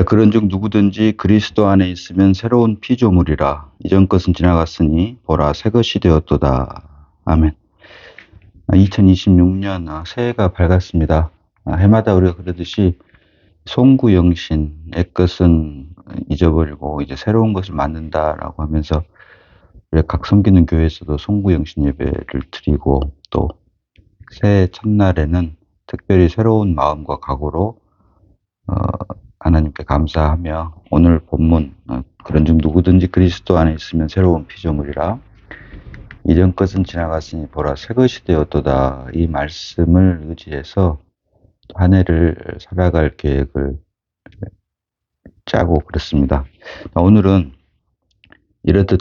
그런즉 누구든지 그리스도 안에 있으면 새로운 피조물이라. 이전 것은 지나갔으니 보라 새 것이 되었도다. 아멘. 2026년 새해가 밝았습니다. 해마다 우리가 그러듯이 송구영신의 것은 잊어버리고 이제 새로운 것을 만든다라고 하면서 우리 각 섬기는 교회에서도 송구영신 예배를 드리고, 또 새해 첫날에는 특별히 새로운 마음과 각오로 하나님께 감사하며 오늘 본문 그런즉 누구든지 그리스도 안에 있으면 새로운 피조물이라. 이전 것은 지나갔으니 보라 새 것이 되었도다. 이 말씀을 의지해서 한 해를 살아갈 계획을 짜고 그렇습니다. 오늘은 이렇듯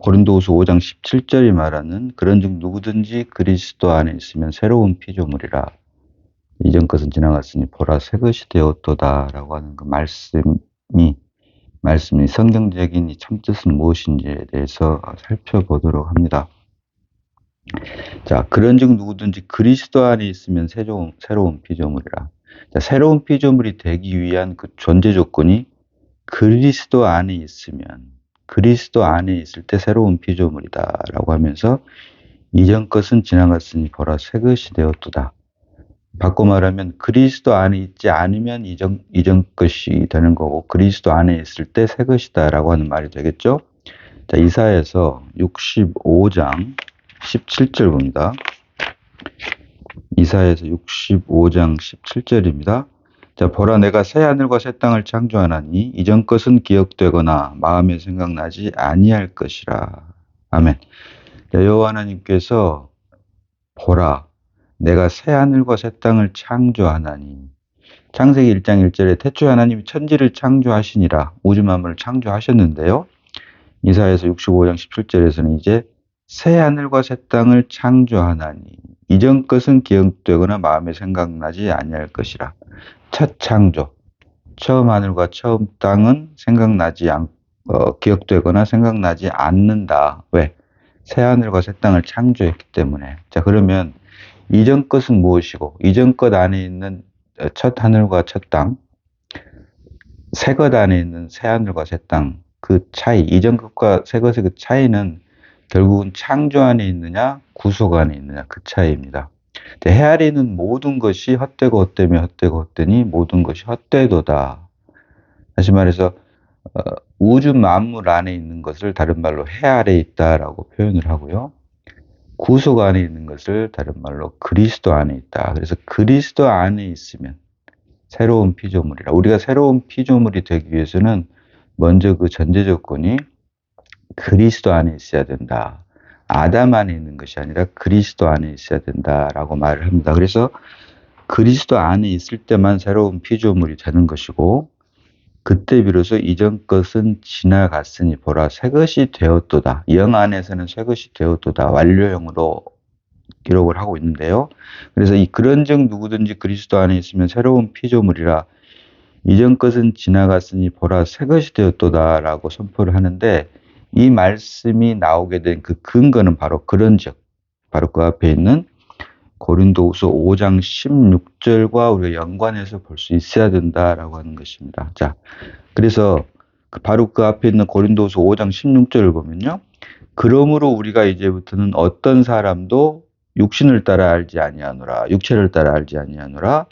고린도후서 5장 17절이 말하는 그런즉 누구든지 그리스도 안에 있으면 새로운 피조물이라. 이전 것은 지나갔으니 보라 새 것이 되었도다 라고 하는 그 말씀이 성경적인 이 참뜻은 무엇인지에 대해서 살펴보도록 합니다. 자, 그런즉 누구든지 그리스도 안에 있으면 새로운 피조물이라. 자, 새로운 피조물이 되기 위한 그 존재 조건이 그리스도 안에 있을 때 새로운 피조물이다 라고 하면서 이전 것은 지나갔으니 보라 새 것이 되었도다. 바꿔 말하면 그리스도 안에 있지 않으면 이전 것이 되는 거고, 그리스도 안에 있을 때 새 것이다 라고 하는 말이 되겠죠. 자, 이사야서 65장 17절 봅니다. 이사야서 65장 17절입니다. 자, 보라 내가 새 하늘과 새 땅을 창조하나니 이전 것은 기억되거나 마음에 생각나지 아니할 것이라. 아멘. 자, 여호와 하나님께서 보라 내가 새 하늘과 새 땅을 창조하나니, 창세기 1장 1절에 태초에 하나님이 천지를 창조하시니라. 우주 만물을 창조하셨는데요. 이사야서 65장 17절에서는 이제 새 하늘과 새 땅을 창조하나니 이전 것은 기억되거나 마음에 생각나지 아니할 것이라. 첫 창조, 처음 하늘과 처음 땅은 기억되거나 생각나지 않는다. 왜? 새 하늘과 새 땅을 창조했기 때문에. 자, 그러면 이전 것은 무엇이고, 이전 것 안에 있는 첫 하늘과 첫 땅, 새 것 안에 있는 새 하늘과 새 땅, 그 차이, 이전 것과 새 것의 그 차이는 결국은 창조 안에 있느냐, 구속 안에 있느냐, 그 차이입니다. 해 아래 있는 모든 것이 헛되고 헛되며 헛되고 헛되니 모든 것이 헛되도다. 다시 말해서 우주 만물 안에 있는 것을 다른 말로 해 아래 있다라고 표현을 하고요. 구속 안에 있는 것을 다른 말로 그리스도 안에 있다. 그래서 그리스도 안에 있으면 새로운 피조물이라. 우리가 새로운 피조물이 되기 위해서는 먼저 그 전제 조건이 그리스도 안에 있어야 된다. 아담 안에 있는 것이 아니라 그리스도 안에 있어야 된다라고 말을 합니다. 그래서 그리스도 안에 있을 때만 새로운 피조물이 되는 것이고, 그때 비로소 이전 것은 지나갔으니 보라 새 것이 되었도다. 영 안에서는 새 것이 되었도다. 완료형으로 기록을 하고 있는데요. 그래서 이 그런즉 누구든지 그리스도 안에 있으면 새로운 피조물이라. 이전 것은 지나갔으니 보라 새 것이 되었도다 라고 선포를 하는데, 이 말씀이 나오게 된 그 근거는 바로 그런즉, 바로 그 앞에 있는 고린도후서 5장 16절과 우리가 연관해서 볼 수 있어야 된다라고 하는 것입니다. 자, 그래서 바로 그 앞에 있는 고린도후서 5장 16절을 보면요. 그러므로 우리가 이제부터는 어떤 사람도 육신을 따라 알지 아니하노라. 육체를 따라 알지 아니하노라.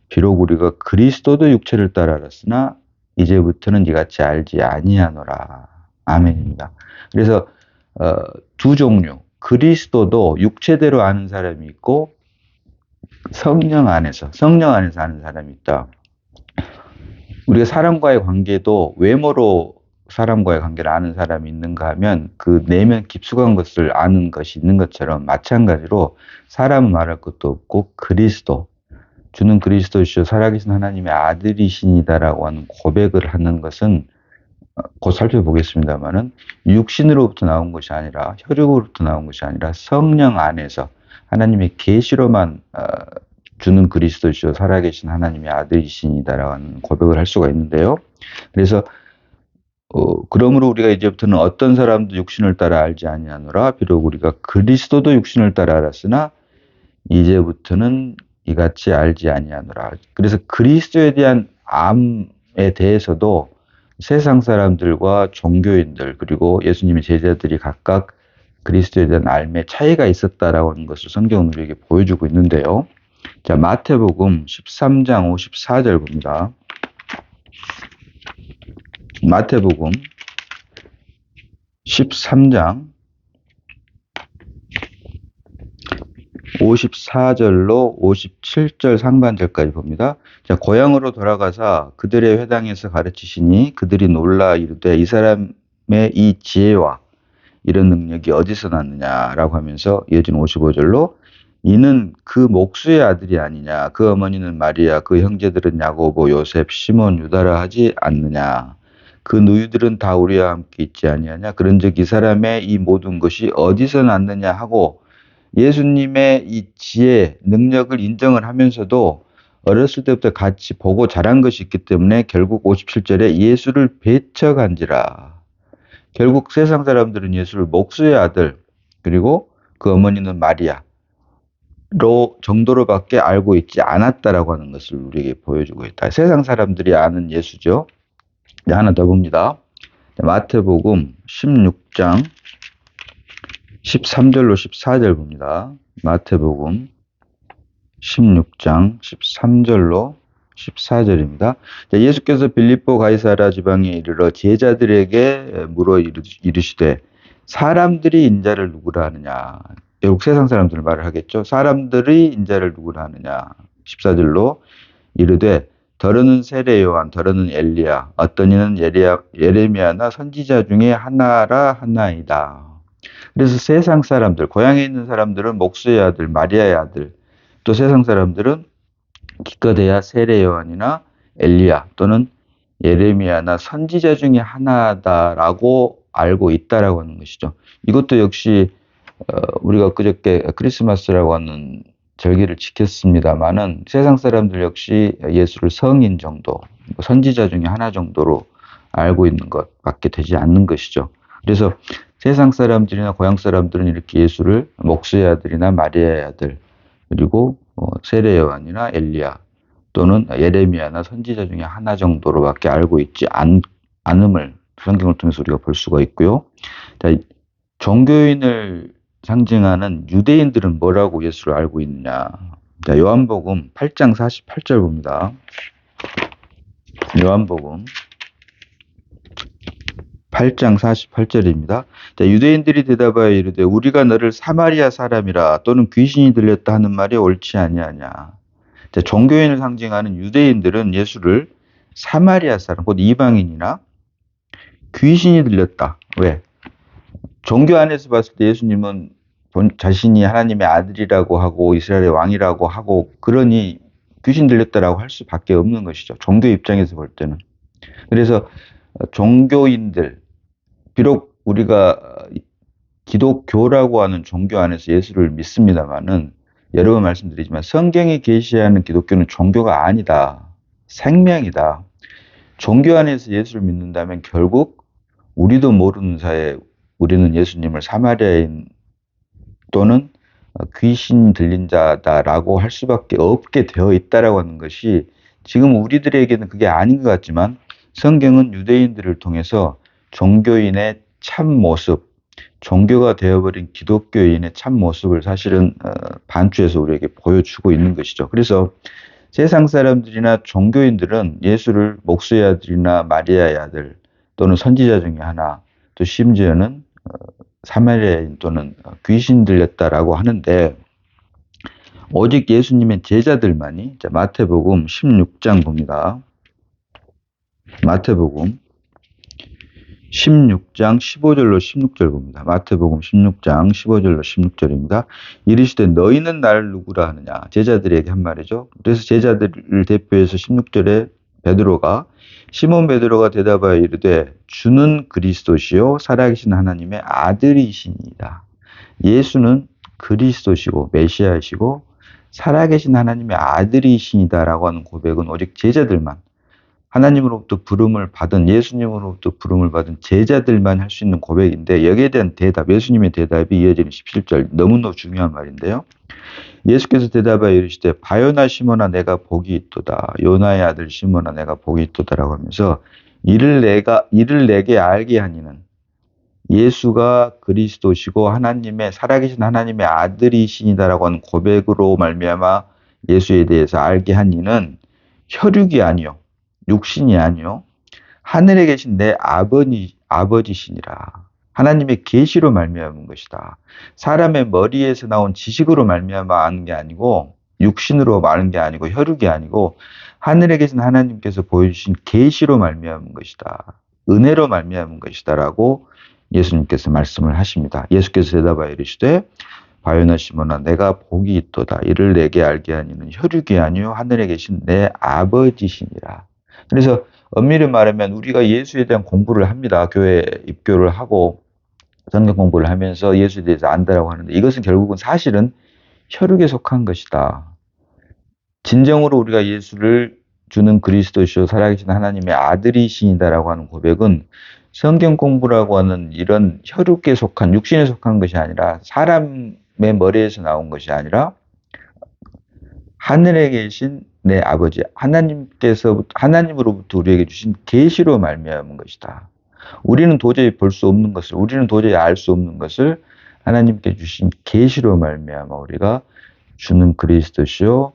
비록 우리가 그리스도도 육체를 따라 알았으나 이제부터는 이같이 알지 아니하노라. 아멘입니다. 그래서 두 종류, 그리스도도 육체대로 아는 사람이 있고 성령 안에서 아는 사람이 있다. 우리가 사람과의 관계도 외모로 사람과의 관계를 아는 사람이 있는가 하면 그 내면 깊숙한 것을 아는 것이 있는 것처럼, 마찬가지로 사람은 말할 것도 없고 그리스도, 주는 그리스도시요 살아계신 하나님의 아들이시니다라고 하는 고백을 하는 것은 곧 살펴보겠습니다만은 육신으로부터 나온 것이 아니라, 혈육으로부터 나온 것이 아니라 성령 안에서 하나님의 계시로만 주는 그리스도시요 살아계신 하나님의 아들이시니다라는 고백을 할 수가 있는데요. 그래서 그러므로 우리가 이제부터는 어떤 사람도 육신을 따라 알지 아니하노라. 비록 우리가 그리스도도 육신을 따라 알았으나 이제부터는 이같이 알지 아니하노라. 그래서 그리스도에 대한 대해서도 세상 사람들과 종교인들 그리고 예수님의 제자들이 각각 그리스도에 대한 삶에 차이가 있었다라고 하는 것을 성경은 우리에게 보여주고 있는데요. 자, 마태복음 13장 54절 봅니다. 마태복음 13장 54절로 57절 상반절까지 봅니다. 자, 고향으로 돌아가사 그들의 회당에서 가르치시니 그들이 놀라 이르되 이 사람의 이 지혜와 이런 능력이 어디서 났느냐라고 하면서 이어진 55절로 이는 그 목수의 아들이 아니냐 그 어머니는 마리아 그 형제들은 야고보 요셉 시몬 유다라 하지 않느냐 그 누이들은 다 우리와 함께 있지 아니하냐 그런즉 이 사람의 이 모든 것이 어디서 났느냐 하고 예수님의 이 지혜 능력을 인정을 하면서도 어렸을 때부터 같이 보고 자란 것이 있기 때문에 결국 57절에 예수를 배척한지라. 결국 세상 사람들은 예수를 목수의 아들 그리고 그 어머니는 마리아로 정도로밖에 알고 있지 않았다라고 하는 것을 우리에게 보여주고 있다. 세상 사람들이 아는 예수죠. 하나 더 봅니다. 마태복음 16장 13절로 14절 봅니다. 마태복음 16장 13절로 14절입니다. 예수께서 빌립보 가이사라 지방에 이르러 제자들에게 물어 이르시되 사람들이 인자를 누구라 하느냐. 결국 세상 사람들 말을 하겠죠. 사람들이 인자를 누구라 하느냐. 14절로 이르되 더러는 세례 요한, 더러는 엘리야, 어떤 이는 예레미야나 선지자 중에 하나라 하나이다. 그래서 세상 사람들, 고향에 있는 사람들은 목수의 아들, 마리아의 아들, 또 세상 사람들은 기껏해야 세례 요한이나 엘리야 또는 예레미야나 선지자 중에 하나다라고 알고 있다라고 하는 것이죠. 이것도 역시 우리가 그저께 크리스마스라고 하는 절기를 지켰습니다만은 세상 사람들 역시 예수를 성인 정도, 선지자 중에 하나 정도로 알고 있는 것밖에 되지 않는 것이죠. 그래서 세상 사람들이나 고향 사람들은 이렇게 예수를 목수의 아들이나 마리아의 아들 그리고 세례 요한이나 엘리야 또는 예레미야나 선지자 중에 하나 정도로밖에 알고 있지 않음을 성경을 통해서 우리가 볼 수가 있고요. 자, 종교인을 상징하는 유대인들은 뭐라고 예수를 알고 있느냐. 자, 요한복음 8장 48절 봅니다. 요한복음 8장 48절입니다. 자, 유대인들이 대답하여 이르되 우리가 너를 사마리아 사람이라 또는 귀신이 들렸다 하는 말이 옳지 아니하냐. 자, 종교인을 상징하는 유대인들은 예수를 사마리아 사람, 곧 이방인이나 귀신이 들렸다. 왜? 종교 안에서 봤을 때 예수님은 자신이 하나님의 아들이라고 하고 이스라엘의 왕이라고 하고 그러니 귀신 들렸다라고 할 수밖에 없는 것이죠. 종교 입장에서 볼 때는. 그래서 종교인들, 비록 우리가 기독교라고 하는 종교 안에서 예수를 믿습니다만은 여러 번 말씀드리지만 성경이 계시하는 기독교는 종교가 아니다. 생명이다. 종교 안에서 예수를 믿는다면 결국 우리도 모르는 사이에 우리는 예수님을 사마리아인 또는 귀신 들린 자다라고 할 수밖에 없게 되어 있다라고 하는 것이 지금 우리들에게는 그게 아닌 것 같지만 성경은 유대인들을 통해서 종교인의 참 모습, 종교가 되어버린 기독교인의 참 모습을 사실은 반주해서 우리에게 보여주고 있는 것이죠. 그래서 세상 사람들이나 종교인들은 예수를 목수의 아들이나 마리아의 아들 또는 선지자 중에 하나 또 심지어는 사마리아인 또는 귀신 들렸다라고 하는데 오직 예수님의 제자들만이 자, 마태복음 16장 봅니다. 마태복음 16장 15절로 16절 봅니다. 마태복음 16장 15절로 16절입니다. 이르시되 너희는 나를 누구라 하느냐. 제자들에게 한 말이죠. 그래서 제자들을 대표해서 16절에 베드로가 시몬 베드로가 대답하여 이르되 주는 그리스도시요 살아계신 하나님의 아들이시니이다. 예수는 그리스도시고 메시아이시고 살아계신 하나님의 아들이시니다라고 하는 고백은 오직 제자들만 하나님으로부터 부름을 받은, 예수님으로부터 부름을 받은 제자들만 할 수 있는 고백인데, 여기에 대한 대답, 예수님의 대답이 이어지는 17절, 너무너무 중요한 말인데요. 예수께서 대답하여 이르시되 바요나 시몬아 내가 복이 있도다. 요나의 아들 시몬아 내가 복이 있도다라고 하면서 이를 내게 알게 하니는 예수가 그리스도시고 하나님의 살아계신 하나님의 아들이시니다라고 하는 고백으로 말미암아 예수에 대해서 알게 한 이는 혈육이 아니요 육신이 아니요 하늘에 계신 내 아버지시니라. 하나님의 계시로 말미암은 것이다. 사람의 머리에서 나온 지식으로 말미암아 아는 게 아니고 육신으로 아는 게 아니고 혈육이 아니고 하늘에 계신 하나님께서 보여주신 계시로 말미암은 것이다. 은혜로 말미암은 것이다라고 예수님께서 말씀을 하십니다. 예수께서 대답하여 이르시되 바요나 시몬아 내가 복이 있도다. 이를 내게 알게 하니는 혈육이 아니요 하늘에 계신 내 아버지시니라. 그래서 엄밀히 말하면 우리가 예수에 대한 공부를 합니다. 교회 입교를 하고 성경 공부를 하면서 예수에 대해서 안다라고 하는데 이것은 결국은 사실은 혈육에 속한 것이다. 진정으로 우리가 예수를 주는 그리스도시요 살아계신 하나님의 아들이시니다라고 하는 고백은 성경 공부라고 하는 이런 혈육에 속한 육신에 속한 것이 아니라 사람의 머리에서 나온 것이 아니라 하늘에 계신 내 아버지 하나님으로부터 우리에게 주신 계시로 말미암은 것이다. 우리는 도저히 볼 수 없는 것을, 우리는 도저히 알 수 없는 것을 하나님께 주신 계시로 말미암아 우리가 주는 그리스도시요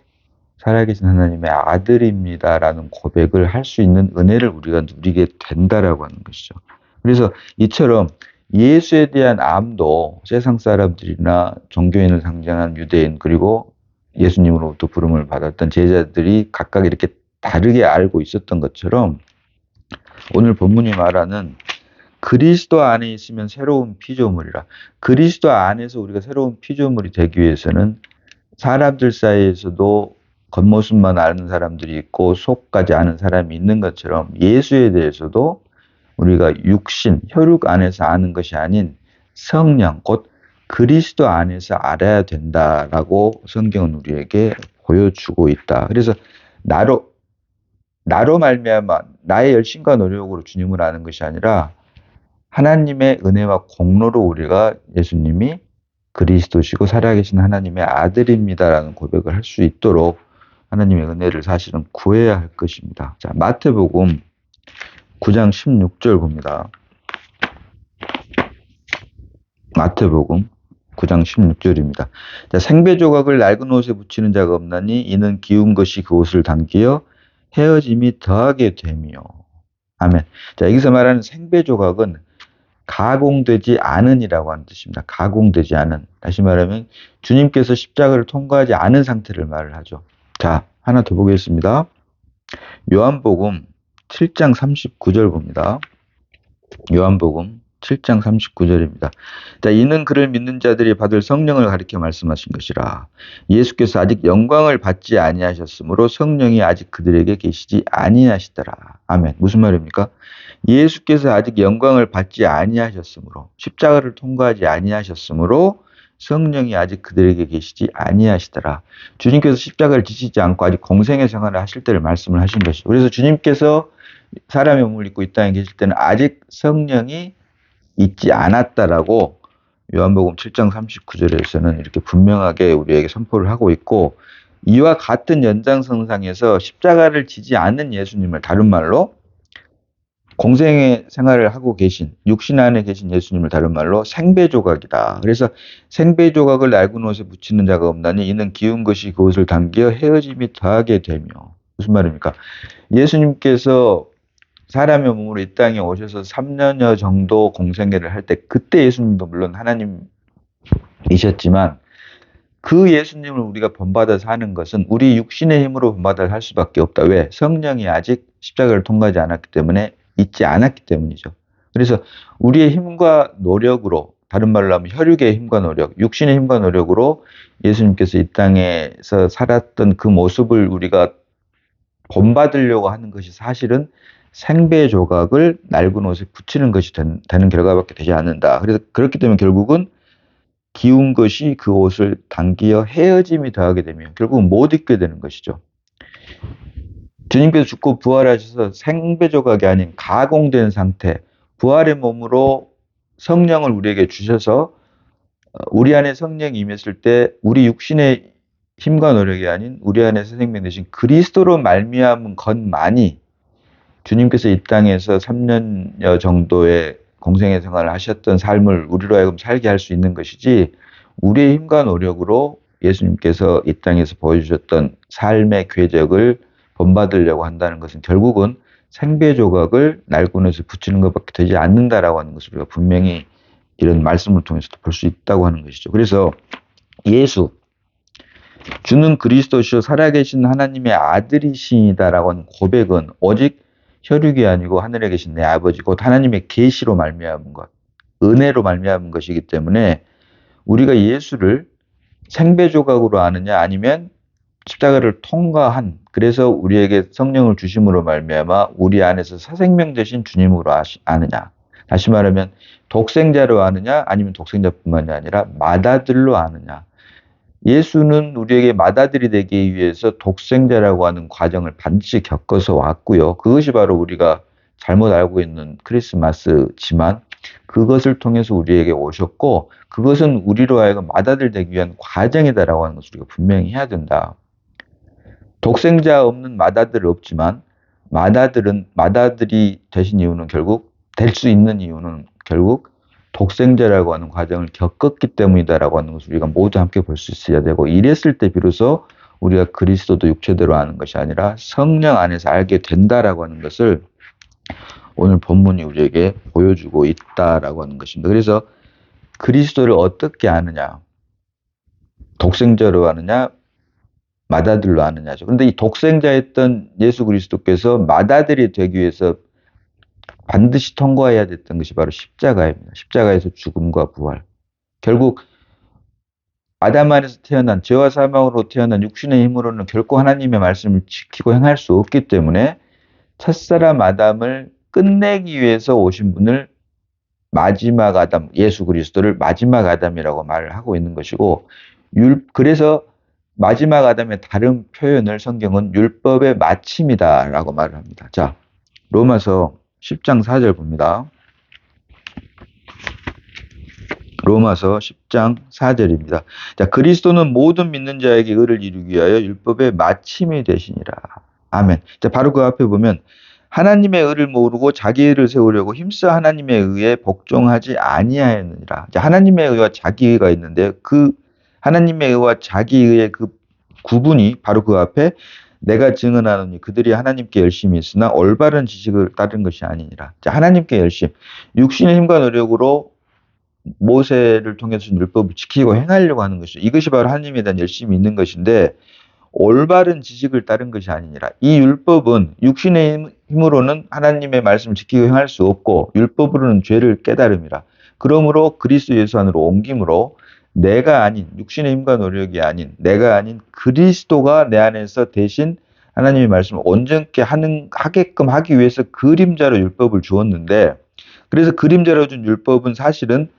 살아계신 하나님의 아들입니다라는 고백을 할 수 있는 은혜를 우리가 누리게 된다라고 하는 것이죠. 그래서 이처럼 예수에 대한 암도 세상 사람들이나 종교인을 상징하는 유대인 그리고 예수님으로부터 부름을 받았던 제자들이 각각 이렇게 다르게 알고 있었던 것처럼 오늘 본문이 말하는 그리스도 안에 있으면 새로운 피조물이라. 그리스도 안에서 우리가 새로운 피조물이 되기 위해서는 사람들 사이에서도 겉모습만 아는 사람들이 있고 속까지 아는 사람이 있는 것처럼 예수에 대해서도 우리가 육신, 혈육 안에서 아는 것이 아닌 성령, 곧 그리스도 안에서 알아야 된다라고 성경은 우리에게 보여주고 있다. 그래서 나로 말미암아 나의 열심과 노력으로 주님을 아는 것이 아니라 하나님의 은혜와 공로로 우리가 예수님이 그리스도시고 살아계신 하나님의 아들입니다라는 고백을 할 수 있도록 하나님의 은혜를 사실은 구해야 할 것입니다. 자, 마태복음 9장 16절 봅니다. 마태복음 9장 16절입니다. 자, 생배 조각을 낡은 옷에 붙이는 자가 없나니 이는 기운 것이 그 옷을 당기어 헤어짐이 더하게 되며. 아멘. 자, 여기서 말하는 생배 조각은 가공되지 않은이라고 하는 뜻입니다. 가공되지 않은. 다시 말하면 주님께서 십자가를 통과하지 않은 상태를 말을 하죠. 자, 하나 더 보겠습니다. 요한복음 7장 39절 봅니다. 요한복음 7장 39절입니다. 자, 이는 그를 믿는 자들이 받을 성령을 가리켜 말씀하신 것이라. 예수께서 아직 영광을 받지 아니하셨으므로 성령이 아직 그들에게 계시지 아니하시더라. 아멘. 무슨 말입니까? 예수께서 아직 영광을 받지 아니하셨으므로 십자가를 통과하지 아니하셨으므로 성령이 아직 그들에게 계시지 아니하시더라. 주님께서 십자가를 지시지 않고 아직 공생의 생활을 하실 때를 말씀을 하신 것이죠. 그래서 주님께서 사람의 몸을 입고 이 땅에 계실 때는 아직 성령이 있지 않았다라고 요한복음 7장 39절에서는 이렇게 분명하게 우리에게 선포를 하고 있고, 이와 같은 연장선상에서 십자가를 지지 않는 예수님을 다른 말로 공생의 생활을 하고 계신 육신 안에 계신 예수님을 다른 말로 생배조각이다. 그래서 생배조각을 낡은 옷에 붙이는 자가 없나니 이는 기운 것이 그 옷을 당겨 헤어짐이 더하게 되며. 무슨 말입니까? 예수님께서 사람의 몸으로 이 땅에 오셔서 3년여 정도 공생애를 할 때 그때 예수님도 물론 하나님이셨지만 그 예수님을 우리가 본받아 사는 것은 우리 육신의 힘으로 본받아 살 수밖에 없다. 왜? 성령이 아직 십자가를 통과하지 않았기 때문에 있지 않았기 때문이죠. 그래서 우리의 힘과 노력으로, 다른 말로 하면 혈육의 힘과 노력, 육신의 힘과 노력으로 예수님께서 이 땅에서 살았던 그 모습을 우리가 본받으려고 하는 것이 사실은 생배 조각을 낡은 옷에 붙이는 것이 되는 결과밖에 되지 않는다. 그래서 그렇기 때문에 결국은 기운 것이 그 옷을 당기어 헤어짐이 더하게 되면 결국은 못 입게 되는 것이죠. 주님께서 죽고 부활하셔서 생배조각이 아닌 가공된 상태, 부활의 몸으로 성령을 우리에게 주셔서 우리 안에 성령이 임했을 때 우리 육신의 힘과 노력이 아닌 우리 안에서 생명 되신 그리스도로 말미암은 것만이 주님께서 이 땅에서 3년여 정도의 공생의 생활을 하셨던 삶을 우리로 하여금 살게 할 수 있는 것이지, 우리의 힘과 노력으로 예수님께서 이 땅에서 보여주셨던 삶의 궤적을 본받으려고 한다는 것은 결국은 생배 조각을 날군에서 붙이는 것밖에 되지 않는다라고 하는 것을 우리가 분명히 이런 말씀을 통해서도 볼 수 있다고 하는 것이죠. 그래서 예수, 주는 그리스도시요 살아계신 하나님의 아들이시다라고 하는 고백은 오직 혈육이 아니고 하늘에 계신 내 아버지 곧 하나님의 계시로 말미암은 것, 은혜로 말미암은 것이기 때문에 우리가 예수를 생배 조각으로 아느냐 아니면 십자가를 통과한, 그래서 우리에게 성령을 주심으로 말미암아 우리 안에서 새 생명 되신 주님으로 아느냐, 다시 말하면 독생자로 아느냐 아니면 독생자뿐만이 아니라 맏아들로 아느냐. 예수는 우리에게 맏아들이 되기 위해서 독생자라고 하는 과정을 반드시 겪어서 왔고요. 그것이 바로 우리가 잘못 알고 있는 크리스마스지만 그것을 통해서 우리에게 오셨고, 그것은 우리로 하여금 맏아들 되기 위한 과정이다라고 하는 것을 우리가 분명히 해야 된다. 독생자 없는 맏아들 없지만 맏아들이 되신 이유는 결국, 될 수 있는 이유는 결국 독생자라고 하는 과정을 겪었기 때문이다라고 하는 것을 우리가 모두 함께 볼 수 있어야 되고, 이랬을 때 비로소 우리가 그리스도도 육체대로 아는 것이 아니라 성령 안에서 알게 된다라고 하는 것을 오늘 본문이 우리에게 보여주고 있다라고 하는 것입니다. 그래서 그리스도를 어떻게 아느냐, 독생자로 아느냐 맏아들로 아느냐죠. 그런데 이 독생자였던 예수 그리스도께서 맏아들이 되기 위해서 반드시 통과해야 됐던 것이 바로 십자가입니다. 십자가에서 죽음과 부활. 결국 아담 안에서 태어난, 죄와 사망으로 태어난 육신의 힘으로는 결코 하나님의 말씀을 지키고 행할 수 없기 때문에 첫사람 아담을 끝내기 위해서 오신 분을 마지막 아담, 예수 그리스도를 마지막 아담이라고 말을 하고 있는 것이고, 그래서 마지막 아담의 다른 표현을 성경은 율법의 마침이다라고 말을 합니다. 자, 로마서 10장 4절 봅니다. 로마서 10장 4절입니다. 자, 그리스도는 모든 믿는 자에게 의를 이루기 위하여 율법의 마침이 되시니라. 아멘. 자, 바로 그 앞에 보면 하나님의 의를 모르고 자기 의를 세우려고 힘써 하나님의 의에 복종하지 아니하였느니라. 자, 하나님의 의와 자기 의가 있는데 그 하나님의 의와 자기 의의 그 구분이 바로 그 앞에 내가 증언하노니 그들이 하나님께 열심히 있으나 올바른 지식을 따른 것이 아니니라. 자, 하나님께 열심. 육신의 힘과 노력으로 모세를 통해서 율법을 지키고 행하려고 하는 것이죠. 이것이 바로 하나님에 대한 열심이 있는 것인데, 올바른 지식을 따른 것이 아니니라. 이 율법은 육신의 힘으로는 하나님의 말씀을 지키고 행할 수 없고 율법으로는 죄를 깨달음이라. 그러므로 그리스도 예수 안으로 옮김으로 내가 아닌, 육신의 힘과 노력이 아닌 내가 아닌 그리스도가 내 안에서 대신 하나님의 말씀을 온전케 하게끔 하기 위해서 그림자로 율법을 주었는데, 그래서 그림자로 준 율법은 사실은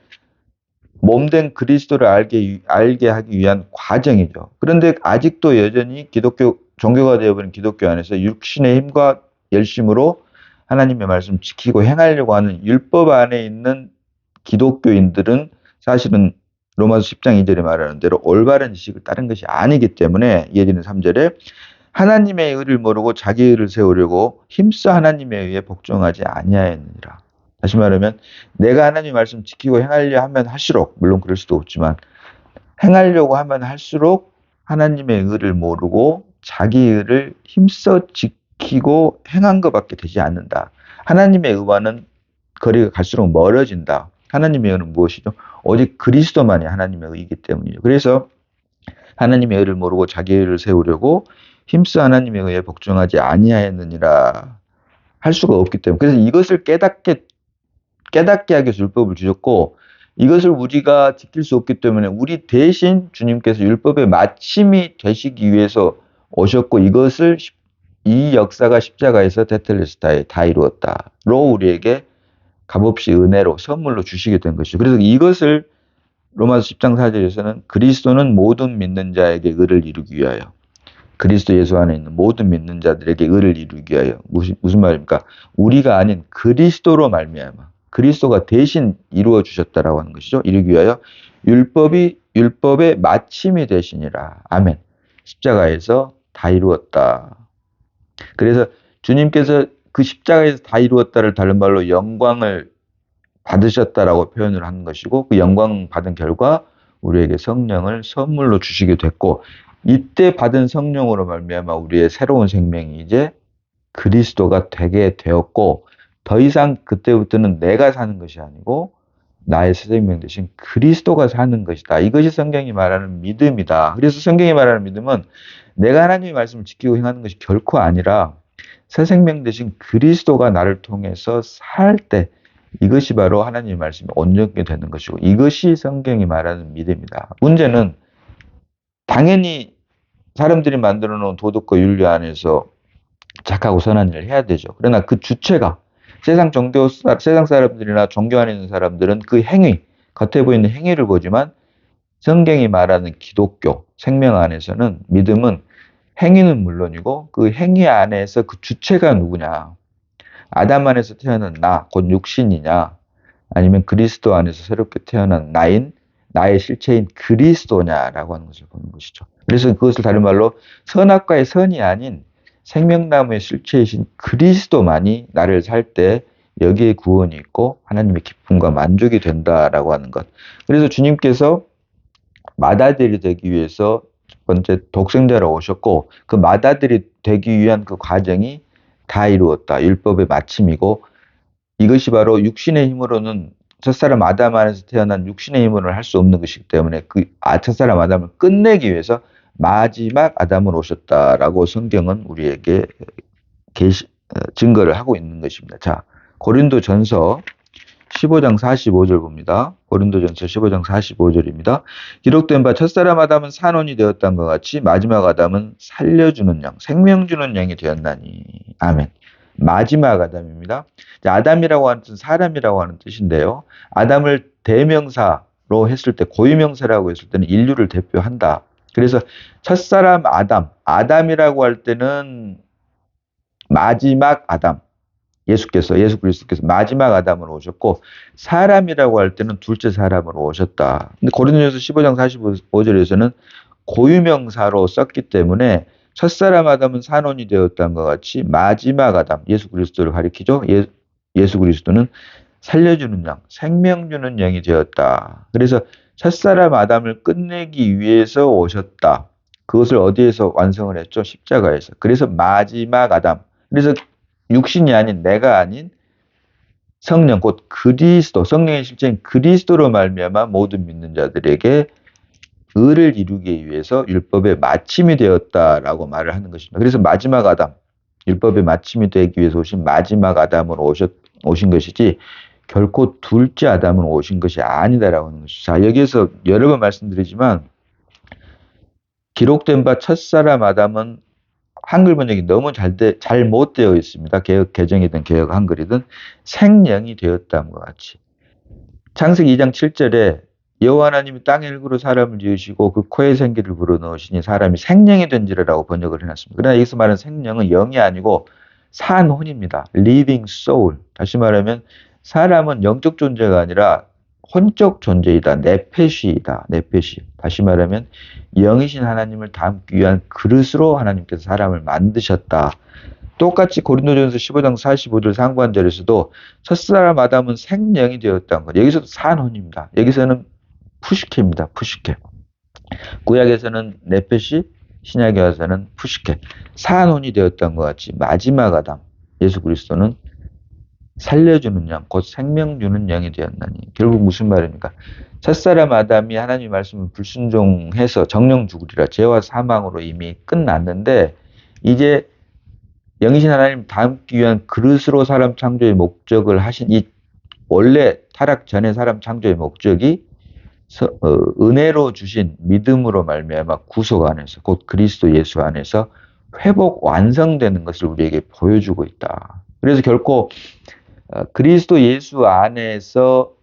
몸된 그리스도를 알게 하기 위한 과정이죠. 그런데 아직도 여전히 기독교, 종교가 되어버린 기독교 안에서 육신의 힘과 열심으로 하나님의 말씀 지키고 행하려고 하는 율법 안에 있는 기독교인들은 사실은 로마서 10장 2절에 말하는 대로 올바른 지식을 따른 것이 아니기 때문에, 이어지는 3절에 하나님의 의를 모르고 자기 의를 세우려고 힘써 하나님의 의에 복종하지 아니하였느니라. 다시 말하면 내가 하나님의 말씀 지키고 행하려 하면 할수록, 물론 그럴 수도 없지만 행하려고 하면 할수록 하나님의 의를 모르고 자기 의를 힘써 지키고 행한 것밖에 되지 않는다. 하나님의 의와는 거리가 갈수록 멀어진다. 하나님의 의는 무엇이죠? 오직 그리스도만이 하나님의 의이기 때문이죠. 그래서 하나님의 의를 모르고 자기 의를 세우려고 힘써 하나님의 의에 복종하지 아니하였느니라 할 수가 없기 때문에, 그래서 이것을 깨닫게 하기 위해서 율법을 주셨고, 이것을 우리가 지킬 수 없기 때문에 우리 대신 주님께서 율법의 마침이 되시기 위해서 오셨고, 이 역사가 십자가에서 테텔레스타에 다 이루었다로 우리에게 값없이 은혜로 선물로 주시게 된 것이죠. 그래서 이것을 로마서 10장 4절에서는 그리스도는 모든 믿는 자에게 의를 이루기 위하여, 그리스도 예수 안에 있는 모든 믿는 자들에게 의를 이루기 위하여. 무슨 말입니까? 우리가 아닌 그리스도로 말미암아 그리스도가 대신 이루어 주셨다라고 하는 것이죠. 이루기 위하여 율법의 마침이 되시니라. 아멘. 십자가에서 다 이루었다. 그래서 주님께서 그 십자가에서 다 이루었다를 다른 말로 영광을 받으셨다라고 표현을 하는 것이고, 그 영광 받은 결과 우리에게 성령을 선물로 주시게 됐고, 이때 받은 성령으로 말미암아 우리의 새로운 생명이 이제 그리스도가 되게 되었고, 더 이상 그때부터는 내가 사는 것이 아니고 나의 새 생명 대신 그리스도가 사는 것이다. 이것이 성경이 말하는 믿음이다. 그래서 성경이 말하는 믿음은 내가 하나님의 말씀을 지키고 행하는 것이 결코 아니라 새 생명 대신 그리스도가 나를 통해서 살 때, 이것이 바로 하나님의 말씀이 온전하게 되는 것이고, 이것이 성경이 말하는 믿음이다. 문제는 당연히 사람들이 만들어 놓은 도덕과 윤리 안에서 착하고 선한 일을 해야 되죠. 그러나 그 주체가 세상 사람들이나 종교 안에 있는 사람들은 그 행위, 겉에 보이는 행위를 보지만 성경이 말하는 기독교, 생명 안에서는 믿음은 행위는 물론이고 그 행위 안에서 그 주체가 누구냐. 아담 안에서 태어난 나, 곧 육신이냐, 아니면 그리스도 안에서 새롭게 태어난 나의 실체인 그리스도냐라고 하는 것을 보는 것이죠. 그래서 그것을 다른 말로 선악과의 선이 아닌 생명나무의 실체이신 그리스도만이 나를 살 때 여기에 구원이 있고 하나님의 기쁨과 만족이 된다라고 하는 것. 그래서 주님께서 맏아들이 되기 위해서 첫 번째 독생자로 오셨고, 그 맏아들이 되기 위한 그 과정이 다 이루었다. 율법의 마침이고, 이것이 바로 육신의 힘으로는 첫사람 아담 안에서 태어난 육신의 힘으로는 할 수 없는 것이기 때문에 첫사람 아담을 끝내기 위해서 마지막 아담으로 오셨다라고 성경은 우리에게 증거를 하고 있는 것입니다. 자, 고린도전서 15장 45절 봅니다. 고린도전서 15장 45절입니다. 기록된 바 첫사람 아담은 산원이 되었던 것 같이 마지막 아담은 살려주는 영, 생명 주는 영이 되었나니. 아멘. 마지막 아담입니다. 아담이라고 하는 뜻은 사람이라고 하는 뜻인데요. 아담을 대명사로 했을 때, 고유명사라고 했을 때는 인류를 대표한다. 그래서 첫사람 아담이라고 할 때는 마지막 아담, 예수 그리스도께서 마지막 아담으로 오셨고, 사람이라고 할 때는 둘째 사람으로 오셨다. 근데 고린도전서 15장 45절에서는 고유명사로 썼기 때문에 첫사람 아담은 산원이 되었다는 것 같이 마지막 아담, 예수 그리스도를 가리키죠. 예수 그리스도는 살려주는 영, 생명 주는 영이 되었다. 그래서 첫사람 아담을 끝내기 위해서 오셨다. 그것을 어디에서 완성을 했죠? 십자가에서. 그래서 마지막 아담. 그래서 육신이 아닌, 내가 아닌 성령, 곧 그리스도, 성령의 실체인 그리스도로 말미암아 모든 믿는 자들에게 의를 이루기 위해서 율법의 마침이 되었다라고 말을 하는 것입니다. 그래서 마지막 아담, 율법의 마침이 되기 위해서 오신 마지막 아담으로 오신 것이지 결코 둘째 아담으로 오신 것이 아니다라고 하는 것이죠. 자, 여기에서 여러 번 말씀드리지만 기록된 바 첫사람 아담은 한글 번역이 너무 잘못 되어 있습니다. 개역 개정이든 개역 한글이든 생령이 되었다는 것 같이. 창세기 2장 7절에 여호와 하나님이 땅의 흙으로 사람을 지으시고 그 코에 생기를 불어넣으시니 사람이 생령이 된지라고 번역을 해놨습니다. 그러나 여기서 말하는 생령은 영이 아니고 산혼입니다. living soul. 다시 말하면 사람은 영적 존재가 아니라 혼적 존재이다. 네페시이다. 네페시. 다시 말하면 영이신 하나님을 담기 위한 그릇으로 하나님께서 사람을 만드셨다. 똑같이 고린도전서 15장 45절 상관절에서도 첫사람 아담은 생령이 되었다는 것. 여기서도 산혼입니다. 여기서는 푸시케입니다. 푸시케. 구약에서는 네페시, 신약에 와서는 푸시케. 산혼이 되었던 것 같이 마지막 아담, 예수 그리스도는 살려주는 영, 곧 생명 주는 영이 되었나니. 결국 무슨 말입니까? 첫사람 아담이 하나님의 말씀을 불순종해서 정령 죽으리라. 죄와 사망으로 이미 끝났는데 이제 영이신 하나님 담기 위한 그릇으로 사람 창조의 목적을 하신 이 원래 타락 전에 사람 창조의 목적이 은혜로 주신 믿음으로 말미암아 구속 안에서 곧 그리스도 예수 안에서 회복 완성되는 것을 우리에게 보여주고 있다. 그래서 결코 그리스도 예수 안에서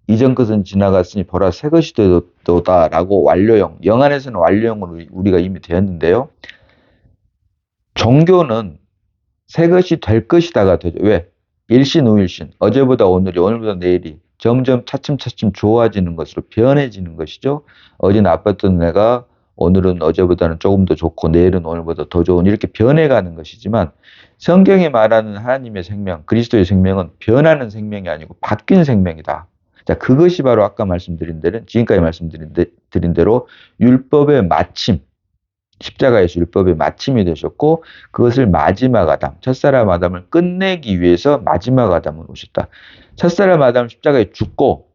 이전 것은 지나갔으니 보라 새 것이 되었다라고 완료형, 영 안에서는 완료형으로 우리가 이미 되었는데요. 종교는 새 것이 될 것이다가 되죠. 왜? 일신 후일신. 어제보다 오늘이, 오늘보다 내일이 점점 차츰차츰 좋아지는 것으로 변해지는 것이죠. 어제 나빴던 내가 오늘은 어제보다는 조금 더 좋고 내일은 오늘보다 더 좋은 이렇게 변해가는 것이지만 성경이 말하는 하나님의 생명, 그리스도의 생명은 변하는 생명이 아니고 바뀐 생명이다. 자, 그것이 바로 아까 말씀드린 대로, 지금까지 말씀드린 대로 율법의 마침, 십자가에서 율법의 마침이 되셨고 그것을 마지막 아담, 첫사람 아담을 끝내기 위해서 마지막 아담을 오셨다. 첫사람 아담 십자가에 죽고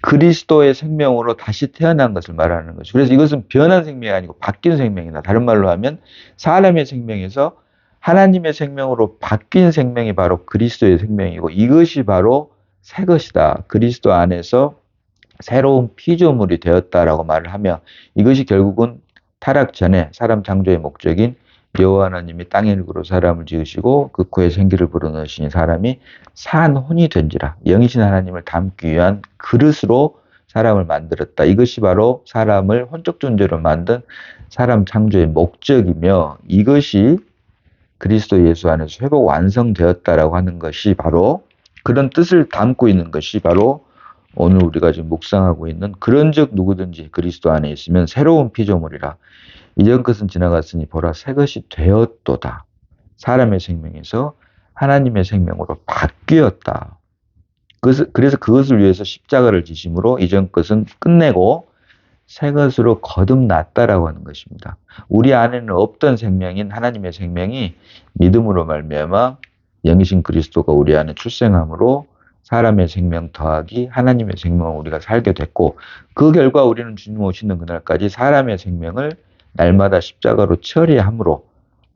그리스도의 생명으로 다시 태어난 것을 말하는 것이죠. 그래서 이것은 변한 생명이 아니고 바뀐 생명이다. 다른 말로 하면 사람의 생명에서 하나님의 생명으로 바뀐 생명이 바로 그리스도의 생명이고 이것이 바로 새 것이다. 그리스도 안에서 새로운 피조물이 되었다라고 말을 하며 이것이 결국은 타락 전에 사람 창조의 목적인 여호와 하나님이 땅의 일구로 사람을 지으시고 그 코에 생기를 불어넣으시니 사람이 산 혼이 된지라 영이신 하나님을 담기 위한 그릇으로 사람을 만들었다. 이것이 바로 사람을 혼적 존재로 만든 사람 창조의 목적이며 이것이 그리스도 예수 안에서 회복 완성되었다라고 하는 것이 바로 그런 뜻을 담고 있는 것이 바로 오늘 우리가 지금 묵상하고 있는 그런즉 누구든지 그리스도 안에 있으면 새로운 피조물이라 이전 것은 지나갔으니 보라 새 것이 되었도다. 사람의 생명에서 하나님의 생명으로 바뀌었다. 그래서 그것을 위해서 십자가를 지심으로 이전 것은 끝내고 새 것으로 거듭났다라고 하는 것입니다. 우리 안에는 없던 생명인 하나님의 생명이 믿음으로 말미암아 영이신 그리스도가 우리 안에 출생함으로 사람의 생명 더하기 하나님의 생명을 우리가 살게 됐고 그 결과 우리는 주님 오시는 그날까지 사람의 생명을 날마다 십자가로 처리함으로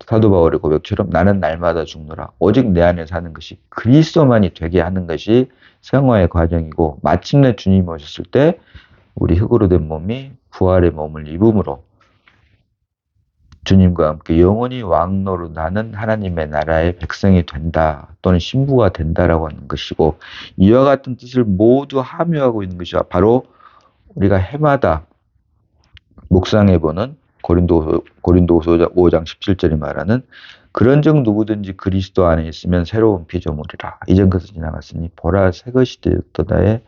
사도 바울의 고백처럼 나는 날마다 죽노라. 오직 내 안에 사는 것이 그리스도만이 되게 하는 것이 성화의 과정이고 마침내 주님이 오셨을 때 우리 흙으로 된 몸이 부활의 몸을 입음으로 주님과 함께 영원히 왕노로 나는 하나님의 나라의 백성이 된다 또는 신부가 된다라고 하는 것이고 이와 같은 뜻을 모두 함유하고 있는 것이 바로 우리가 해마다 묵상해보는 고린도후서 5장 17절이 말하는 그런즉 누구든지 그리스도 안에 있으면 새로운 피조물이라 이전 것은 지나갔으니 보라 새 것이 되었도다의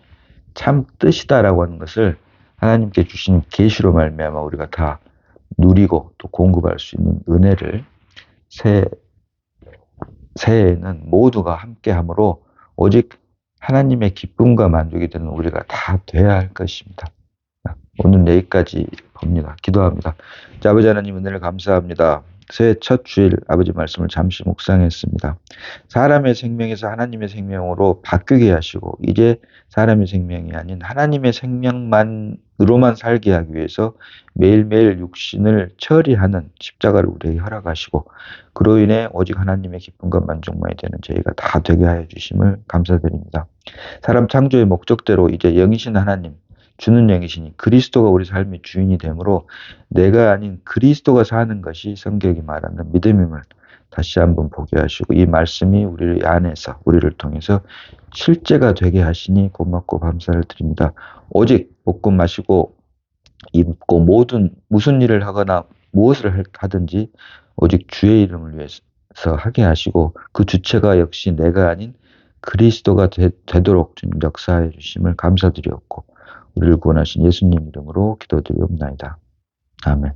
참 뜻이다라고 하는 것을 하나님께 주신 계시로 말미암아 우리가 다 누리고 또 공급할 수 있는 은혜를 새해에는 모두가 함께함으로 오직 하나님의 기쁨과 만족이 되는 우리가 다 돼야 할 것입니다. 오늘 여기까지 봅니다. 기도합니다. 자, 아버지 하나님 은혜를 감사합니다. 새해 첫 주일 아버지 말씀을 잠시 묵상했습니다. 사람의 생명에서 하나님의 생명으로 바뀌게 하시고 이제 사람의 생명이 아닌 하나님의 생명만으로만 살게 하기 위해서 매일매일 육신을 처리하는 십자가를 우리에게 허락하시고 그로 인해 오직 하나님의 기쁨과 만족만이 되는 저희가 다 되게 하여 주심을 감사드립니다. 사람 창조의 목적대로 이제 영이신 하나님 주는 영이시니 그리스도가 우리 삶의 주인이 되므로 내가 아닌 그리스도가 사는 것이 성경이 말하는 믿음임을 다시 한번 보게 하시고 이 말씀이 우리 안에서 우리를 통해서 실제가 되게 하시니 고맙고 감사를 드립니다. 오직 먹고 마시고 입고 모든 무슨 일을 하거나 무엇을 하든지 오직 주의 이름을 위해서 하게 하시고 그 주체가 역시 내가 아닌 그리스도가 되도록 좀 역사해 주심을 감사드리옵고 우리를 구원하신 예수님 이름으로 기도드리옵나이다. 아멘.